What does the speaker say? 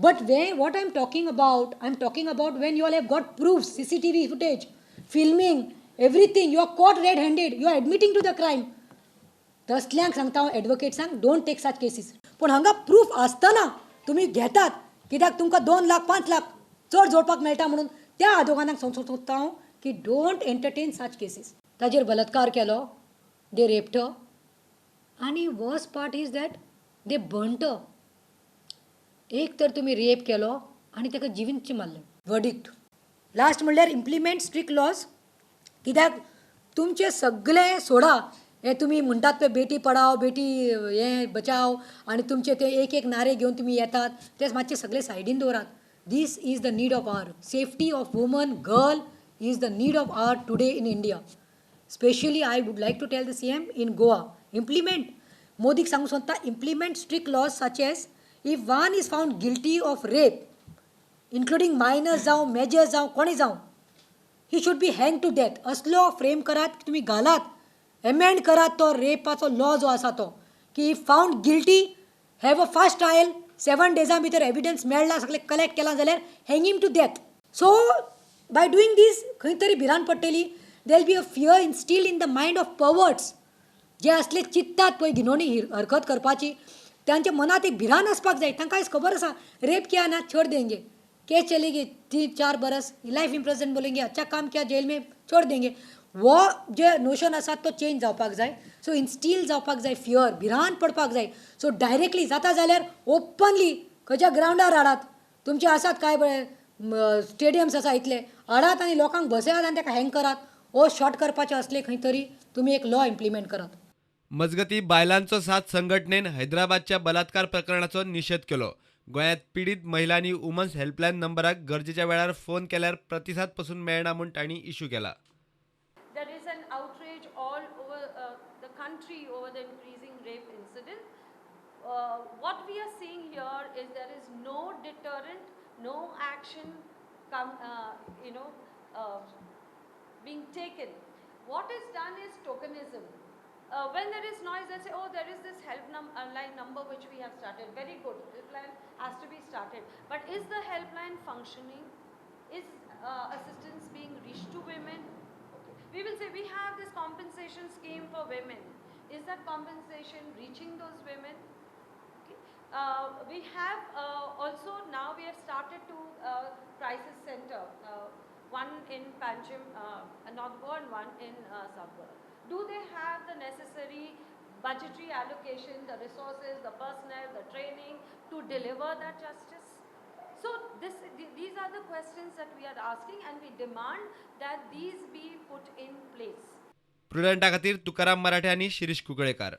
But what I'm talking about when you all have got proofs, CCTV footage, filming, everything, you are caught red-handed, you are admitting to the crime. तसल्यांक सांगता हांव एडवोकेट्सांक, don't take such cases. पूण हांगा proof आसतना तुमी घेतात, कित्याक तुमकां 2 लाख 5 लाख चड जोडपाक मेळटा म्हणून त्या आदोगादांक सोदता हांव की डोंट एंटरटेन सच केसीस. ताजेर बलात्कार केलो, दे रेप्ट हर, आनी worst part is that they burnt her. एक तर तुमी रेप केलो आनी ताका जिवींतची मारलें. वर्डिक्ट लास्ट म्हणल्यार इम्प्लिमेंट स्ट्रिक्ट लॉज. कित्याक तुमचे सगळे सोडा, हे तुम्ही म्हणटात ते बेटी पढाओ, बेटी हे बचाव, आनी तुमचे ते एक नारे घेवन तुमी येतात, ते मातशे सगळे सायडीन दवरात. This is the need of our safety of women, girl is the need of our today in India. Especially I would like to tell the CM in Goa, implement, मोदीक सांगूंक सोदता, implement strict laws such as if one is found guilty of rape, including minors जावं, majors जावं, कोणी जावं, he should be hang to death. असलो frame करात, तुम्ही घालात, एमेंड करात तो रेपाचो लॉ जो आसा तो, की found guilty, have a fast trial, 7 डेजां भितर एविडन्स मेळ्ळा, सगळे कलेक्ट केला जाल्यार hang him to death. So by doing this खंय तरी भिरांत पडटली. There will be a fear instilled in the mind of perverts, जे असले चित्तात पळय गिनोनी हरकत करपाची, त्यांच्या मनात एक भिरांत आसपाक जाय. तांकां खबर आसा रेप किया ना छोड़ देंगे, केस चलेगी 3-4 बरस, लाइफ इम्प्रिजन बोलेंगे, अच्छा काम किया जेल में छोड़ देंगे. वो जे नोशन आसा तो चेंज जावपाक जाय. सो इन्स्टील जावपाक जाय फियर, भिरांत पडपाक जाय. सो डायरेक्टली जाता जाल्यार ओपनली खंयच्या ग्रावंडार हाडात, तुमचे आसात काय स्टेडियम्स आसा इतले, हाडात आनी लोकांक बसयात आनी ताका हँग करात. ओ शॉर्ट करपाचे असले खंय तरी तुमी एक लॉ इम्प्लिमेंट करात. मजगती बायलांचो साथ संघटनेन हैदराबादच्या बलात्कार प्रकरणाचो निषेध केलो. गोंयांत पीडित महिलांनी वुमन्स हेल्पलायन नंबराक गरजेच्या वेळार फोन केल्यार प्रतिसाद पासून मेळना म्हूण तांणी इश्यू केला. There is an outrage all over the country over the increasing rape incident. What we are seeing here is there is no deterrent, no action being taken. What is done is tokenism. When there is noise, they say, oh, there is this helpline number which we have started. Very good. Helpline has to be started. But is the helpline functioning? Is assistance being reached to women? Okay. We will say we have this compensation scheme for women. Is that compensation reaching those women? Okay. We have also now we have started to crisis center. One in Panjim, North Goa, and one in South Goa. Do they have the necessary budgetary allocation, the resources, the personnel, the training to deliver that justice? So these are the questions that we are asking, and we demand that these be put in place. प्रुडंटा खातीर तुकाराम मराठे आनी शिरीष कुंकळेकार.